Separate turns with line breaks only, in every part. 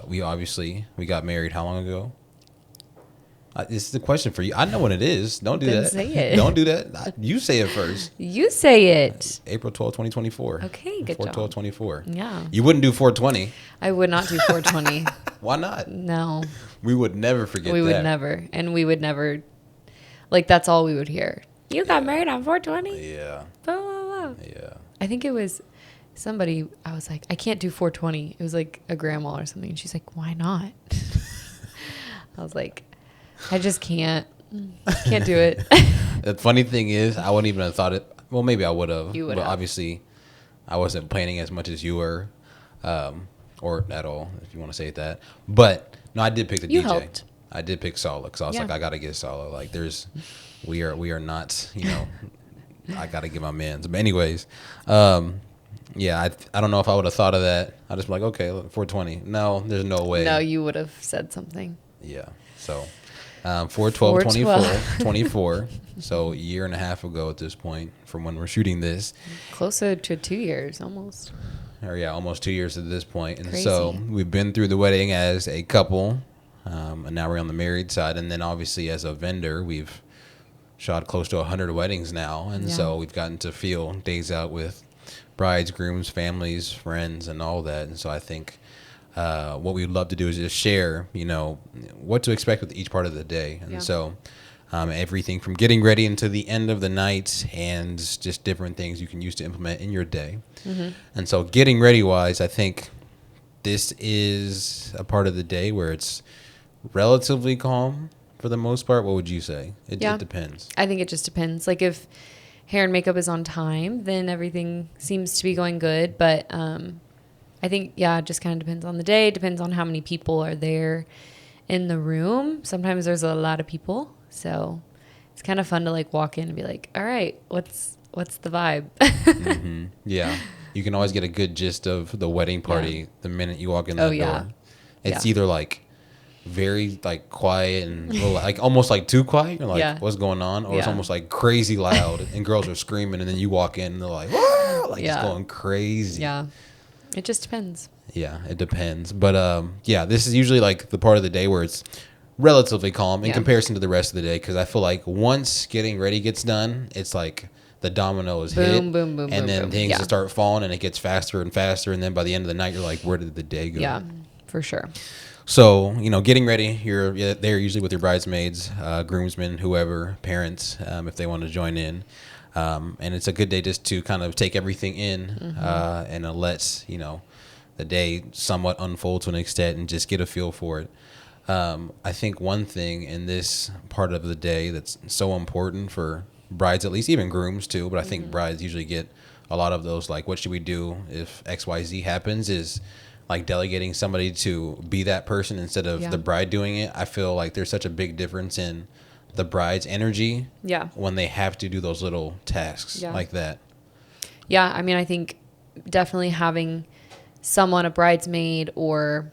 We got married how long ago? This is the question for you. I know when it is. Don't do
Then
that.
say it.
Don't do that. You say it first.
You say it.
April 12th, 2024.
Okay, good
4/12,
job.
24.
Yeah.
You wouldn't do 420.
I would not do 420.
Why not?
No,
We would never forget
we
that.
would never. And we would never, like, that's all we would hear. You got
Yeah.
married on 420?
Yeah.
Blah, blah, blah.
Yeah.
I think it was somebody, I was like, I can't do 420. It was like a grandma or something. And she's like, why not? I was like, I just can't. Can't do it.
The funny thing is, I wouldn't even have thought it. Well, maybe I would have.
You would
But
have.
obviously, I wasn't planning as much as you were, or at all, if you want to say it that. But no, I did pick the
You
DJ.
helped.
I did pick Sala because I was
Yeah.
like, I gotta get Sala. Like, we are not, I gotta get my mans. But anyways, yeah, I don't know if I would have thought of that. I just be like, okay, 420. No, there's no way.
No, you would have said something.
Yeah. So, 4/12,
4/12.
24. So a year and a half ago at this point from when we're shooting this.
Closer to 2 years almost.
Or yeah, almost 2 years at this point. And
Crazy.
so we've been through the wedding as a couple, and now we're on the married side. And then obviously as a vendor, we've shot close to 100 weddings now. And
Yeah.
so we've gotten to feel days out with brides, grooms, families, friends, and all that. And so I think what we'd love to do is just share, what to expect with each part of the day. And
Yeah.
so everything from getting ready until the end of the night and just different things you can use to implement in your day.
Mm-hmm.
And so getting ready wise, I think this is a part of the day where it's relatively calm for the most part. What would you say? It depends.
I think it just depends. Like if hair and makeup is on time, then everything seems to be going good. But I think, it just kind of depends on the day. Depends on how many people are there in the room. Sometimes there's a lot of people. So it's kind of fun to like walk in and be like, all right, what's the vibe?
Mm-hmm. Yeah. You can always get a good gist of the wedding party the minute you walk in the door.
Yeah.
It's either like very like quiet and like almost like too quiet. You're like, what's going on? Or it's almost like crazy loud and girls are screaming and then you walk in and they're like, whoa, like it's going crazy.
Yeah. It just depends.
Yeah, it depends. But this is usually like the part of the day where it's relatively calm in comparison to the rest of the day. Because I feel like once getting ready gets done, it's like the domino is hit.
Boom, boom, boom,
and
boom,
then
boom.
things
Yeah.
start falling and it gets faster and faster. And then by the end of the night, you're like, where did the day go?
Yeah, for sure.
So, getting ready, you're there usually with your bridesmaids, groomsmen, whoever, parents, if they want to join in. And it's a good day just to kind of take everything in and let, the day somewhat unfold to an extent and just get a feel for it. I think one thing in this part of the day that's so important for brides, at least even grooms too, but I think brides usually get a lot of those, like, what should we do if XYZ happens, is like delegating somebody to be that person instead of the bride doing it. I feel like there's such a big difference in the bride's energy when they have to do those little tasks like that.
Yeah, I mean, I think definitely having someone, a bridesmaid or,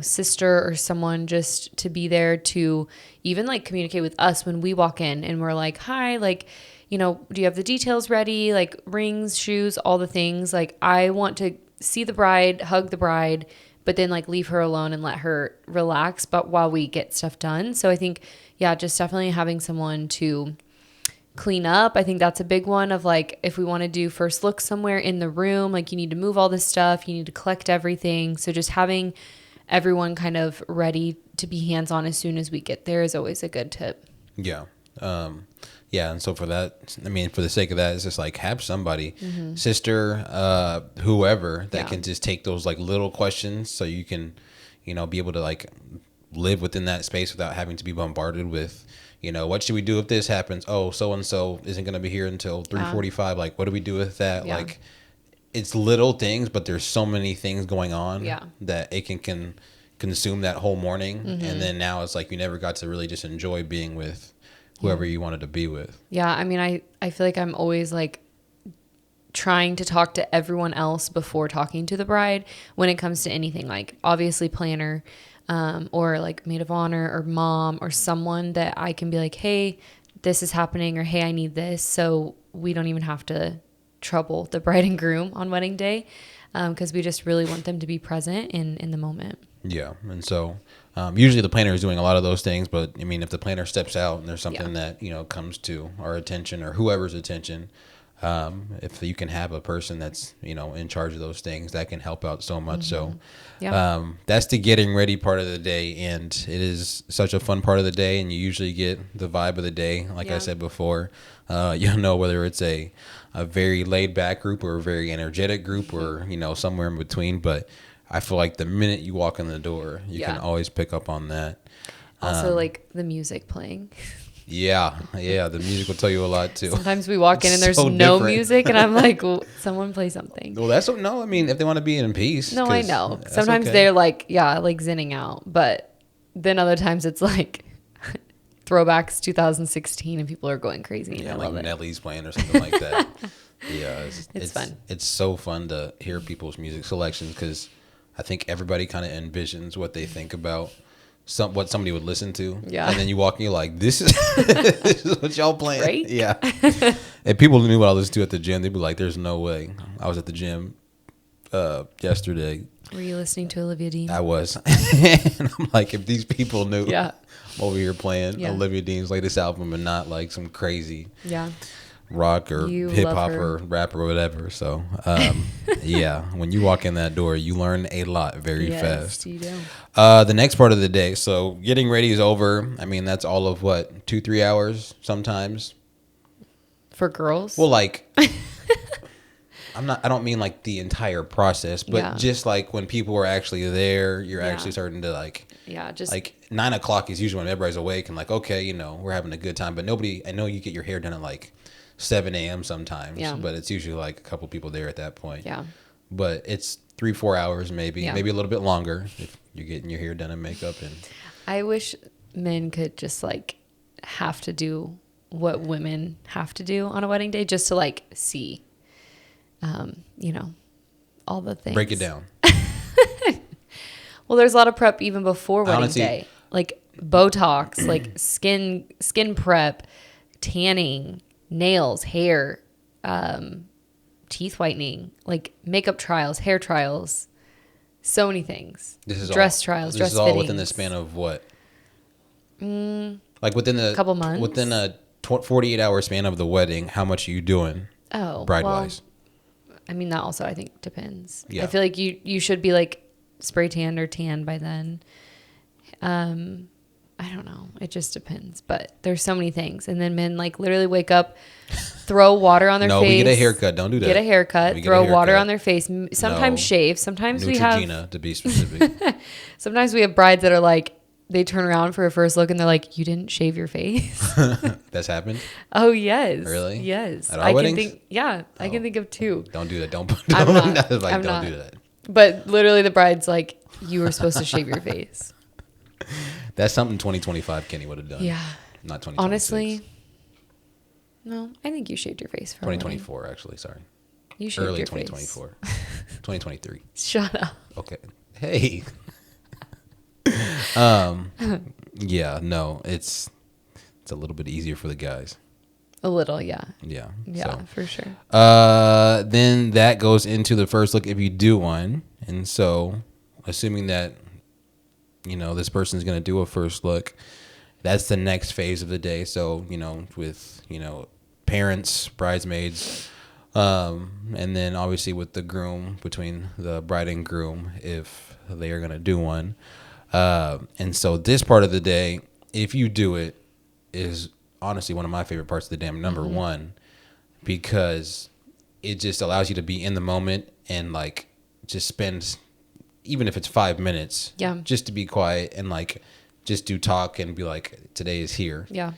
sister or someone just to be there to even like communicate with us when we walk in and we're like, hi, like, do you have the details ready? Like rings, shoes, all the things. Like I want to see the bride, hug the bride, but then like leave her alone and let her relax, but while we get stuff done. So I think, just definitely having someone to clean up. I think that's a big one of like, if we want to do first look somewhere in the room, like you need to move all this stuff, you need to collect everything. So just having everyone kind of ready to be hands-on as soon as we get there is always a good tip.
Yeah. And so for that, I mean, for the sake of that, it's just like have somebody, sister, whoever that can just take those like little questions so you can, be able to like live within that space without having to be bombarded with, what should we do if this happens? Oh, so-and-so isn't going to be here until 3:45. Like, what do we do with that?
Yeah.
Like, it's little things, but there's so many things going on that it can consume that whole morning. And then now it's like you never got to really just enjoy being with whoever you wanted to be with. Yeah,
I mean, I feel like I'm always like trying to talk to everyone else before talking to the bride when it comes to anything, like obviously planner, or like maid of honor or mom or someone that I can be like, hey, this is happening, or hey, I need this. So we don't even have to trouble the bride and groom on wedding day. because we just really want them to be present in the moment.
Yeah. And so usually the planner is doing a lot of those things. But, I mean, if the planner steps out and there's something that, comes to our attention or whoever's attention, if you can have a person that's, in charge of those things, that can help out so much. So that's the getting ready part of the day. And it is such a fun part of the day. And you usually get the vibe of the day. Like I said before, you'll know whether it's a very laid back group or a very energetic group or, somewhere in between. But I feel like the minute you walk in the door, you can always pick up on that.
Also, like the music playing.
Yeah, the music will tell you a lot too.
Sometimes we walk in and there's
So
no
different.
music, and I'm like, well, someone play something.
Well, no. I mean, if they want to be in peace.
No, I know.
that's
Sometimes
okay.
they're like, like zenning out, but then other times it's like throwbacks 2016 and people are going crazy. And I
like
love it.
Nelly's playing or something like that. Yeah,
It's fun.
It's so fun to hear people's music selections because I think everybody kind of envisions what they think about what somebody would listen to.
Yeah.
And then you walk and you're like, this is this is what y'all playing.
Right?
Yeah. If people knew what I listened to at the gym, they'd be like, there's no way. I was at the gym yesterday.
Were you listening to Olivia Dean?
I was. And I'm like, if these people knew
Yeah.
I'm over here playing
Yeah.
Olivia Dean's latest album and not like some crazy
Yeah.
rock or
You
hip
love
hop
her.
or rap or whatever. So, yeah, when you walk in that door, you learn a lot very fast.
You do.
The next part of the day, so getting ready is over. I mean, that's all of what, 2-3 hours sometimes.
For girls?
Well, like, I don't mean like the entire process, but just like when people are actually there, you're actually starting to like,
just
like 9 o'clock is usually when everybody's awake and like, okay, we're having a good time, but I know you get your hair done at like 7 a.m. sometimes, but it's usually like a couple people there at that point.
Yeah.
But it's 3-4 hours maybe a little bit longer if you're getting your hair done and makeup. And
I wish men could just like have to do what women have to do on a wedding day just to like see, all the things.
break it down.
Well, there's a lot of prep even before wedding
Honestly-
day, like Botox, like skin prep, tanning, nails, hair, teeth whitening, like makeup trials, hair trials, so many things.
This is
dress trials,
This
dress
is all
fittings.
within the span of what? Like within the
Couple months?
Within a 48-hour span of the wedding, how much are you doing?
Oh,
bride
well,
wise.
I mean, that also I think depends.
Yeah.
I feel like you should be like spray tanned or tan by then. I don't know. It just depends. But there's so many things. And then men like literally wake up, throw water on their
No,
face.
we get a haircut. Don't do that.
Get a haircut.
We get
throw
a
water
haircut.
on their face. Sometimes
No.
shave. Sometimes we
Neutrogena,
have.
to be specific.
Sometimes we have brides that are like, they turn around for a first look and they're like, "You didn't shave your face."
That's happened.
Oh yes.
Really?
Yes.
At our weddings?
Can think. Yeah, I can think of two.
Don't do that. Don't.
I'm not.
I was like,
I'm
don't
not.
do that.
But literally, the bride's like, "You were supposed to shave your face."
That's something 2025 Kenny would have done.
Yeah.
Not 2026.
Honestly, no. I think you shaved your face for a wedding.
2024 actually. Sorry.
You shaved
Early
your
2024. 2023.
face. Shut up.
Okay. Hey. Yeah, no, it's a little bit easier for the guys.
A little, yeah.
Yeah.
Yeah,
So.
for sure.
Then that goes into the first look if you do one. And so assuming that, this person's going to do a first look, that's the next phase of the day. So, with, parents, bridesmaids, and then obviously with the groom, between the bride and groom, if they are going to do one. And so this part of the day, if you do it, is honestly one of my favorite parts of the day. Number one, because it just allows you to be in the moment and like just spend, even if it's 5 minutes, just to be quiet and like just do talk and be like, today is here.
Yeah.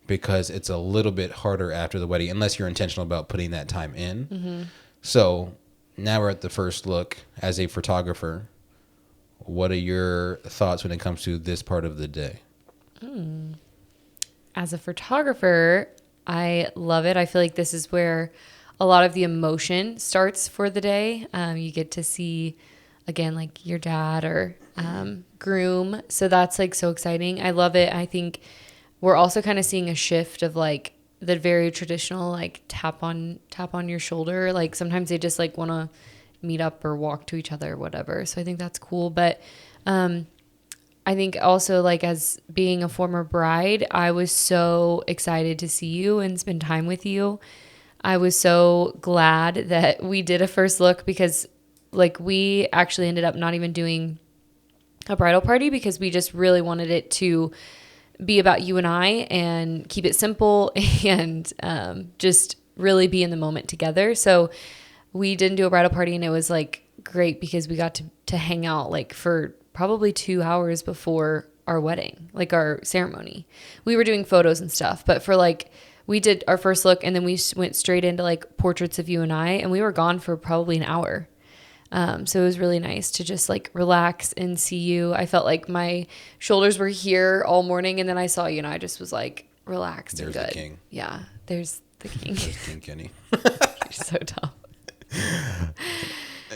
Because it's a little bit harder after the wedding, unless you're intentional about putting that time in. So now we're at the first look. As a photographer, what are your thoughts when it comes to this part of the day?
As a photographer, I love it. I feel like this is where a lot of the emotion starts for the day. You get to see, again, like your dad or groom. So that's like so exciting. I love it. I think we're also kind of seeing a shift of like the very traditional like tap on your shoulder. Like sometimes they just like want to meet up or walk to each other or whatever. So I think that's cool. But I think also, like, as being a former bride, I was so excited to see you and spend time with you. I was so glad that we did a first look because, like, we actually ended up not even doing a bridal party because we just really wanted it to be about you and I and keep it simple and just really be in the moment together. So we didn't do a bridal party, and it was like great because we got to hang out like for probably 2 hours before our wedding, like our ceremony. We were doing photos and stuff, but for like, we did our first look and then we went straight into like portraits of you and I, and we were gone for probably an hour. So it was really nice to just like relax and see you. I felt like my shoulders were here all morning, and then I saw you and I just was like relaxed
There's
and good.
the king.
Yeah, there's the king.
There's King Kenny.
You're so dumb.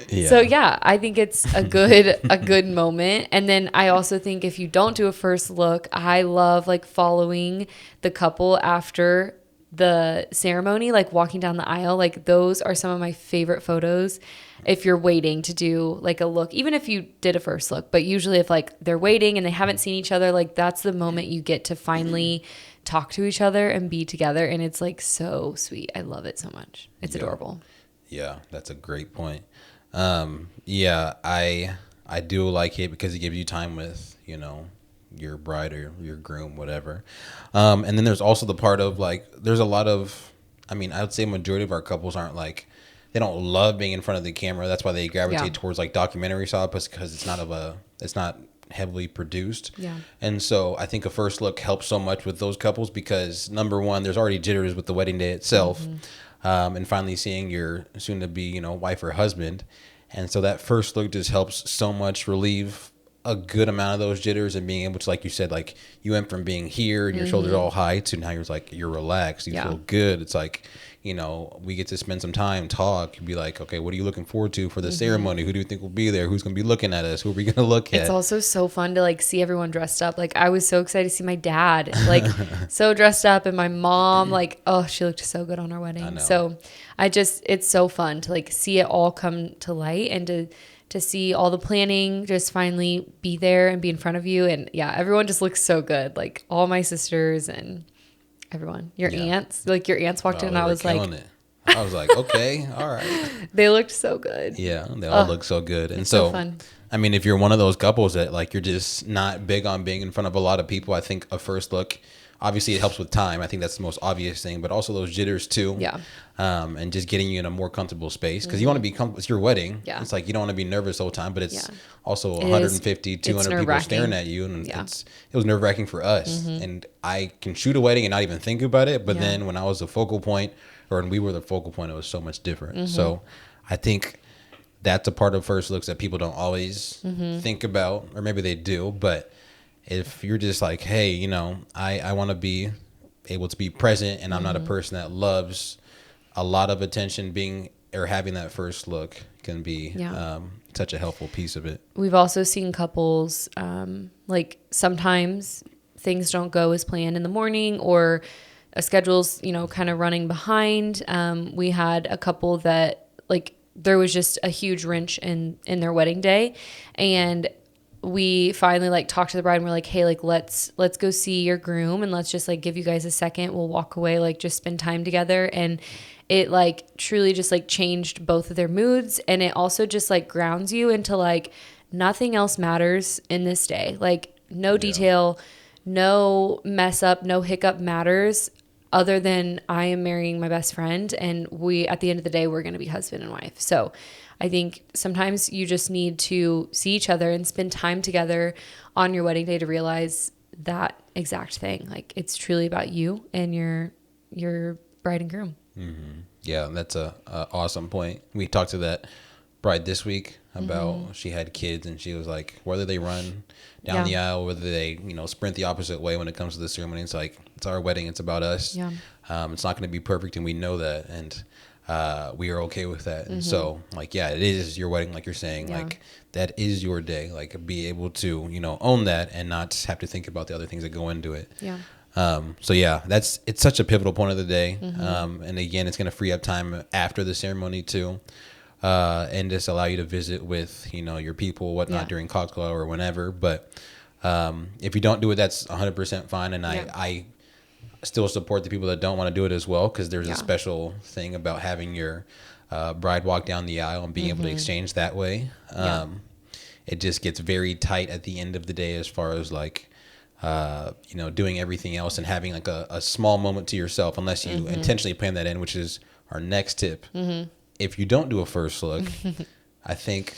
Yeah.
So yeah, I think it's a good moment. And then I also think if you don't do a first look, I love like following the couple after the ceremony, like walking down the aisle. Like those are some of my favorite photos if you're waiting to do like a look, even if you did a first look. But usually if like they're waiting and they haven't seen each other, like that's the moment you get to finally talk to each other and be together. And it's like so sweet. I love it so much. It's adorable.
Yeah, that's a great point. Yeah, I do like it because it gives you time with, you know, your bride or your groom, whatever. And then there's also the part of like, there's a lot of, I mean, I would say majority of our couples aren't like, they don't love being in front of the camera. That's why they gravitate towards like documentary style because it's not heavily produced.
Yeah.
And so I think a first look helps so much with those couples because number one, there's already jitters with the wedding day itself. And finally seeing your soon to be, you know, wife or husband. And so that first look just helps so much relieve a good amount of those jitters and being able to, like you said, like you went from being here and your shoulders all high to now you're like, you're relaxed. You feel good. It's like, you know, we get to spend some time, talk, be like, okay, what are you looking forward to for the ceremony? Who do you think will be there? Who's going to be looking at us? Who are we going to look at?
It's also so fun to like see everyone dressed up. Like I was so excited to see my dad, like so dressed up, and my mom, like, oh, she looked so good on our wedding. So it's so fun to like see it all come to light and to see all the planning just finally be there and be in front of you. And yeah, everyone just looks so good. Like all my sisters and everyone, your aunts walked in and I was like,
okay, all right.
They looked so good.
Yeah, they all look so good. And
so fun.
I mean, if you're one of those couples that like, you're just not big on being in front of a lot of people, I think a first look, obviously it helps with time. I think that's the most obvious thing, but also those jitters too.
Yeah.
And just getting you in a more comfortable space because you want to be comfortable. It's your wedding.
Yeah.
It's like you don't want to be nervous the whole time, but it's also 150, 200 people staring at you. And it was nerve wracking for us. And I can shoot a wedding and not even think about it. But then when I was the focal point or when we were the focal point, it was so much different. So I think that's a part of first looks that people don't always think about, or maybe they do. But if you're just like, hey, you know, I want to be able to be present and I'm not a person that loves a lot of attention, being or having that first look can be such a helpful piece of it.
We've also seen couples, like sometimes things don't go as planned in the morning or a schedule's, you know, kind of running behind. We had a couple that like there was just a huge wrench in their wedding day, and we finally like talked to the bride and we're like, hey, like let's go see your groom and let's just like give you guys a second. We'll walk away, like just spend time together. And it like truly just like changed both of their moods. And it also just like grounds you into like nothing else matters in this day. Like no detail, no mess up, no hiccup matters other than I am marrying my best friend. And we, at the end of the day, we're going to be husband and wife. So I think sometimes you just need to see each other and spend time together on your wedding day to realize that exact thing. Like it's truly about you and your bride and groom.
Yeah, that's a awesome point. We talked to that bride this week about she had kids and she was like, whether they run down the aisle, whether they, you know, sprint the opposite way when it comes to the ceremony, it's like, it's our wedding. It's about us. Yeah. It's not going to be perfect. And we know that. And we are okay with that. And so like, yeah, it is your wedding. Like you're saying, like that is your day, like be able to, you know, own that and not have to think about the other things that go into it.
Yeah.
So yeah, it's such a pivotal point of the day. And again, it's going to free up time after the ceremony too. and just allow you to visit with, your people, whatnot, during cocktail hour or whenever. But if you don't do it, that's 100% fine. And I still support the people that don't want to do it as well, because there's a special thing about having your bride walk down the aisle and being able to exchange that way. It just gets very tight at the end of the day as far as like, doing everything else and having like a small moment to yourself, unless you intentionally plan that in, which is our next tip. If you don't do a first look, I think,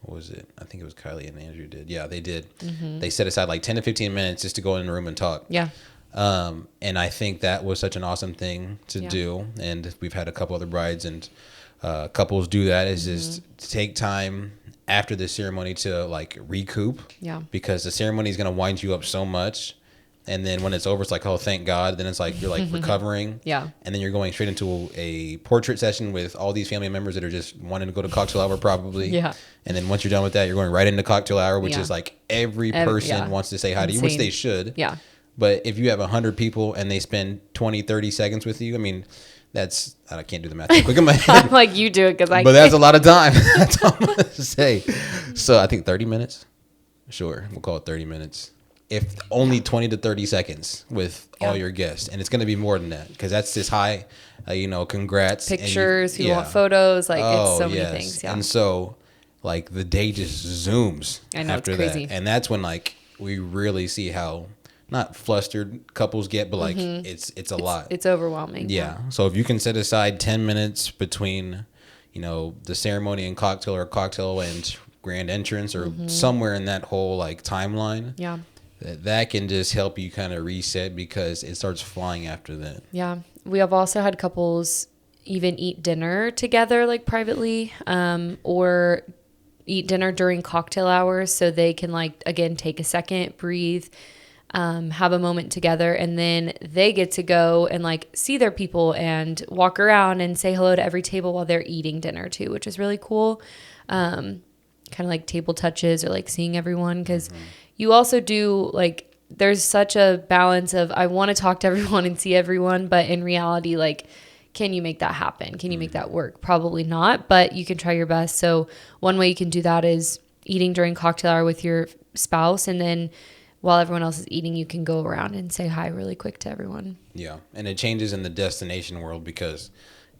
what was it? I think it was Kylie and Andrew did. Yeah, they did. They set aside like 10 to 15 minutes just to go in the room and talk.
Yeah.
And I think that was such an awesome thing to do. And we've had a couple other brides and couples do that, is just take time after the ceremony to like recoup.
Yeah.
Because the ceremony is going to wind you up so much. And then when it's over, it's like, oh, thank God. Then it's like you're like recovering.
Yeah. And
then you're going straight into a portrait session with all these family members that are just wanting to go to cocktail hour probably.
Yeah.
And then once you're done with that, you're going right into cocktail hour, which is like every person wants to say hi to you, which they should.
Yeah.
But if you have 100 people and they spend 20, 30 seconds with you, I mean, I can't do the math quick in my head.
I'm like, you do it because
But that's a lot of time. That's all I'm going to say. So I think 30 minutes. Sure. We'll call it 30 minutes. If only 20 to 30 seconds with all your guests. And it's going to be more than that, because that's just high, congrats.
Pictures, you want photos. Like, it's so many things. Yeah.
And so, like, the day just zooms after that. And that's when, like, we really see how not flustered couples get, but, like, it's a lot.
It's overwhelming.
Yeah. So if you can set aside 10 minutes between, the ceremony and cocktail, or cocktail and grand entrance, or somewhere in that whole, like, timeline.
Yeah.
That can just help you kind of reset, because it starts flying after that.
Yeah. We have also had couples even eat dinner together, like privately, or eat dinner during cocktail hours, so they can, like, again, take a second, breathe, have a moment together, and then they get to go and like see their people and walk around and say hello to every table while they're eating dinner too, which is really cool. Kind of like table touches, or like seeing everyone, because you also do, like, there's such a balance of, I want to talk to everyone and see everyone, but in reality, like, can you make that happen? Can you make that work? Probably not, but you can try your best. So one way you can do that is eating during cocktail hour with your spouse, and then while everyone else is eating, you can go around and say hi really quick to everyone. Yeah.
And it changes in the destination world, because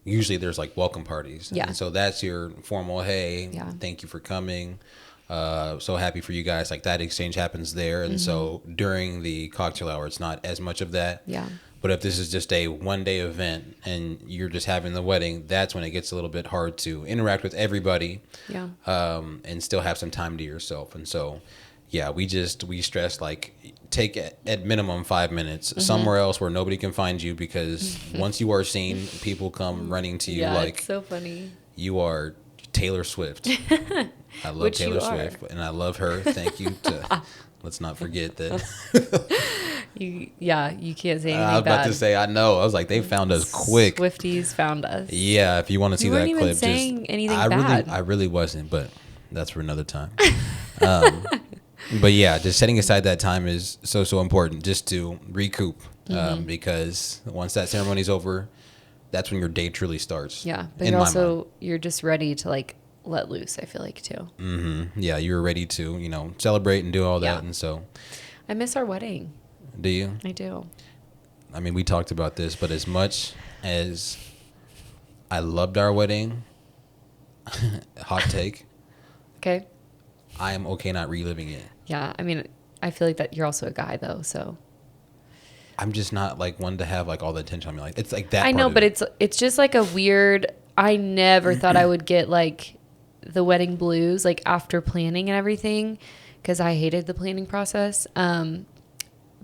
usually there's like welcome parties.
Yeah.
And so that's your formal, hey, thank you for coming. So happy for you guys. Like, that exchange happens there. And so during the cocktail hour, it's not as much of that.
Yeah.
But if this is just a one-day event and you're just having the wedding, that's when it gets a little bit hard to interact with everybody.
Yeah.
And still have some time to yourself. And so, yeah, we stress, like, take at minimum 5 minutes somewhere else where nobody can find you, because once you are seen, people come running to you.
Yeah,
like,
it's so funny.
You are Taylor Swift. I love Taylor Swift, and I love her. Thank you. Let's not forget that.
You can't say anything
I was about
bad.
to say, I know. I was like, they found us quick.
Swifties found us.
Yeah, if you want to see that clip.
You weren't even saying anything bad.
I really wasn't, but that's for another time. But yeah, just setting aside that time is so important, just to recoup, because once that ceremony's over, that's when your day truly starts.
Yeah, but you're just ready to, like, let loose, I feel like, too.
Yeah, you're ready to, celebrate and do all that. And so
I miss our wedding.
Do you?
I do.
I mean, we talked about this, but as much as I loved our wedding, hot take.
Okay.
I am okay not reliving it.
Yeah, I mean, I feel like that you're also a guy, though, so.
I'm just not, like, one to have, like, all the attention on me. Like, it's like that.
I know, but it's just like a weird. I never thought I would get, like, the wedding blues, like, after planning and everything, because I hated the planning process.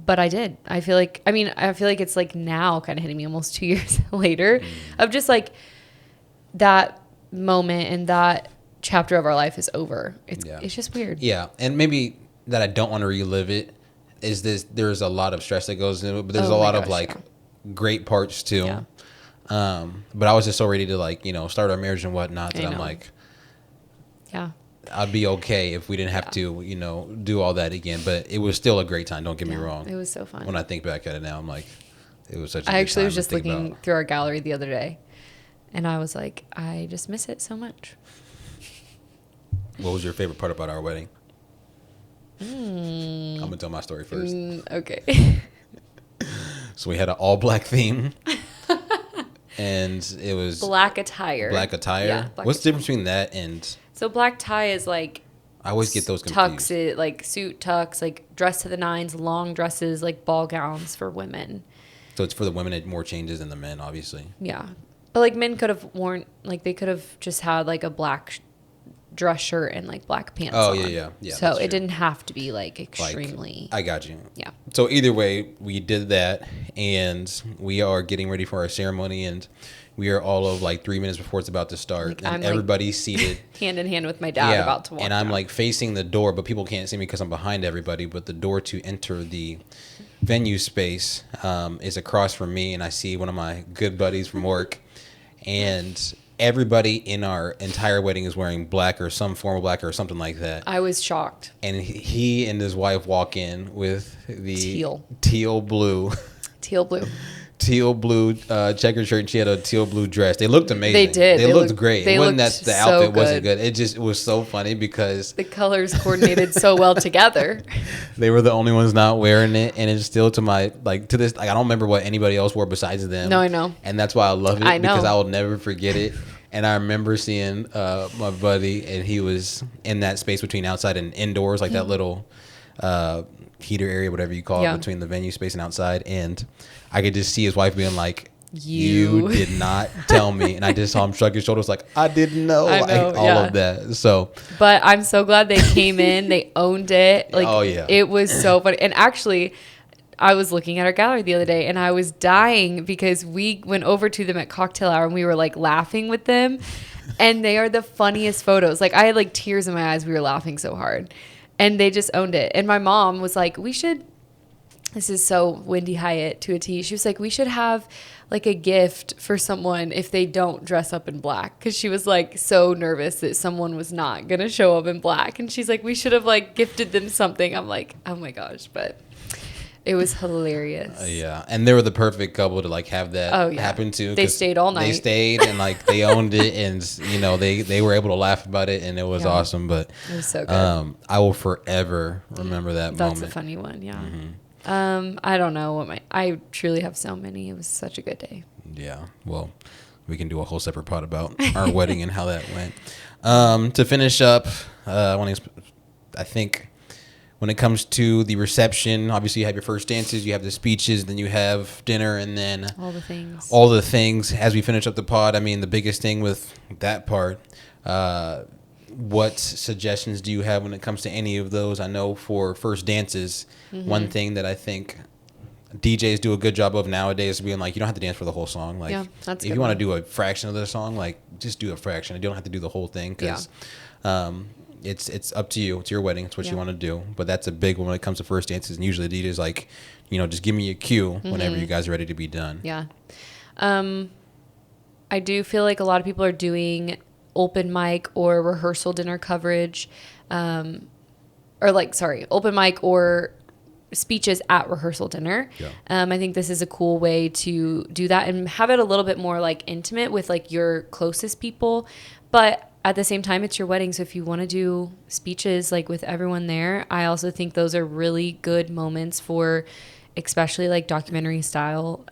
But I did. I feel like it's, like, now kind of hitting me almost 2 years later, of just, like, that moment and that chapter of our life is over. It's just weird.
Yeah, and maybe that I don't want to relive it is this. There's a lot of stress that goes into it, but there's a lot of, like, great parts too.
Yeah.
But I was just so ready to, like, start our marriage and whatnot that I'm like,
yeah,
I'd be okay if we didn't have to, do all that again. But it was still a great time. Don't get me wrong.
It was so fun.
When I think back at it now, I'm like, it was such a good
I actually
time
was just looking through our gallery the other day, and I was like, I just miss it so much.
What was your favorite part about our wedding? I'm gonna tell my story first.
Okay.
So we had an all black theme, and it was
Black attire.
Black attire.
Yeah, black
What's the
attire.
difference between that and?
So black tie is like
I always get those confused.
tux, like suit tux, like dress to the nines, long dresses, like ball gowns for women.
So it's for the women. It more changes than the men, obviously.
Yeah, but like men could have worn, like they could have just had like a black dress shirt and like black pants.
Oh,
on.
yeah.
So
that's
it
true.
didn't have to be like extremely.
I got you.
Yeah.
So either way, we did that, and we are getting ready for our ceremony, and we are all of like 3 minutes before it's about to start,
Like,
and
I'm, like,
everybody's seated.
Hand in hand with my dad about to walk.
and I'm
out.
like facing the door, but people can't see me because I'm behind everybody. But the door to enter the venue space is across from me, and I see one of my good buddies from work, and everybody in our entire wedding is wearing black or some form of black or something like that.
I was shocked.
And he and his wife walk in with the
Teal
blue
blue.
checkered shirt, and she had a teal blue dress. They looked amazing.
They did.
They looked great.
They
It wasn't
looked
that the
so
outfit wasn't
good.
good. It was so funny because
The colors coordinated so well together.
they were the only ones not wearing it, and it's still to my to this I don't remember what anybody else wore besides them.
No, I know.
And that's why I love it
I know.
because I will never forget it. And I remember seeing my buddy, and he was in that space between outside and indoors, like that little heater area, whatever you call
Yeah.
it, between the venue space and outside. And I could just see his wife being like,
You
did not tell me. And I just saw him shrug his shoulders like, I didn't know.
I know,
like, all
yeah.
of that. So
But I'm so glad they came in. They owned it. Like,
Oh, yeah.
It was so funny. And actually, I was looking at our gallery the other day, and I was dying because we went over to them at cocktail hour, and we were like laughing with them. And they are the funniest photos. Like, I had like tears in my eyes. We were laughing so hard. And they just owned it. And my mom was like, we should, this is so Wendy Hyatt to a T. She was like, we should have like a gift for someone if they don't dress up in black. Because she was like so nervous that someone was not going to show up in black. And she's like, we should have like gifted them something. I'm like, oh my gosh. But it was hilarious.
yeah, and they were the perfect couple to like have that happen to.
They
'cause
stayed all night.
They stayed and like they owned it, and they were able to laugh about it, and it was awesome. But
It was so good.
I will forever remember that
That's
moment.
a funny one. Yeah.
Mm-hmm.
I don't know what I truly have so many. It was such a good day.
Yeah, well, we can do a whole separate pod about our wedding and how that went. To finish up, I think when it comes to the reception, obviously you have your first dances, you have the speeches, then you have dinner, and then
All the things.
all the things. As we finish up the pod, I mean, the biggest thing with that part, what suggestions do you have when it comes to any of those? I know for first dances, one thing that I think DJs do a good job of nowadays is being like, you don't have to dance for the whole song. Like,
Yeah, that's a
if
good
you want
one.
to do a fraction of the song, like, just do a fraction. You don't have to do the whole thing because it's up to you. It's your wedding. It's what you want to do. But that's a big one when it comes to first dances. And usually the DJ's like, just give me a cue whenever you guys are ready to be done.
Yeah. I do feel like a lot of people are doing open mic or rehearsal dinner coverage, open mic or speeches at rehearsal dinner.
Yeah.
I think this is a cool way to do that and have it a little bit more like intimate with like your closest people. But at the same time, it's your wedding. So if you want to do speeches like with everyone there, I also think those are really good moments for especially like documentary style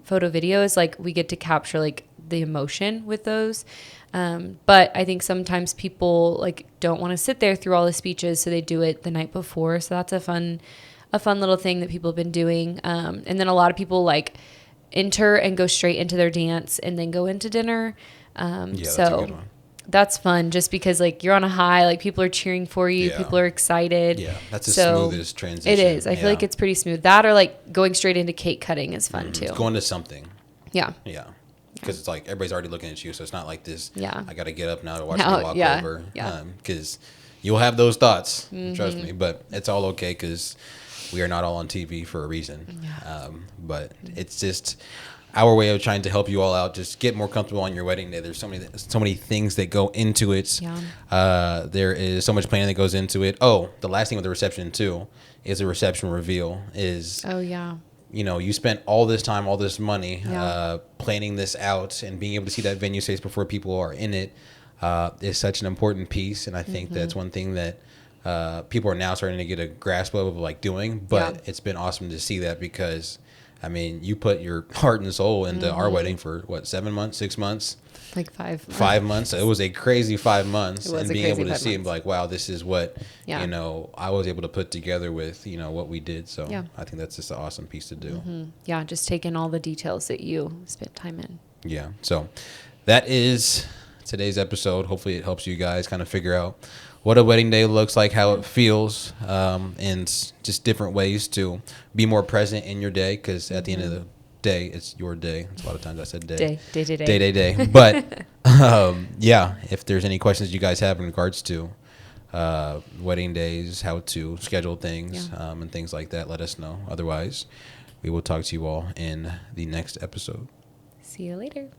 photo videos. Like we get to capture like the emotion with those. But I think sometimes people like don't want to sit there through all the speeches, so they do it the night before. So that's a fun little thing that people have been doing. And then a lot of people like enter and go straight into their dance and then go into dinner.
That's a good one.
That's fun just because like you're on a high, like people are cheering for you,
Yeah.
people are excited.
Yeah, that's the smoothest transition.
It is. I feel like it's pretty smooth. That or like going straight into cake cutting is fun too.
Going to something.
Yeah.
Yeah. Because it's like everybody's already looking at you, so it's not like this.
Yeah.
I got to get up now to watch
Now,
me walk
yeah,
over.
yeah.
Because you'll have those thoughts, trust me. But it's all okay because we are not all on TV for a reason.
Yeah.
But it's just our way of trying to help you all out. Just get more comfortable on your wedding day. There's so many things that go into it.
Yeah.
There is so much planning that goes into it. Oh, the last thing with the reception too is the reception reveal.
Oh yeah.
You spent all this time, all this money,
Yeah.
planning this out and being able to see that venue space before people are in it. is such an important piece. And I think that's one thing that people are now starting to get a grasp of like doing. But it's been awesome to see that because, I mean, you put your heart and soul into our wedding for what, 7 months, 6 months?
Like 5
5 months. It was a crazy 5 months.
It was
and
a
being
crazy
able to
5
see it and be
months.
like, wow, this is what,
Yeah.
you know, I was able to put together with, you know, what we did. So
Yeah.
I think that's just an awesome piece to do.
Yeah, just taking all the details that you spent time in.
Yeah. So that is today's episode. Hopefully it helps you guys kind of figure out what a wedding day looks like, how it feels, and just different ways to be more present in your day. Because at the end of the day, it's your day. That's a lot of times I said day. Day. But yeah, if there's any questions you guys have in regards to wedding days, how to schedule things, and things like that, let us know. Otherwise, we will talk to you all in the next episode.
See you later.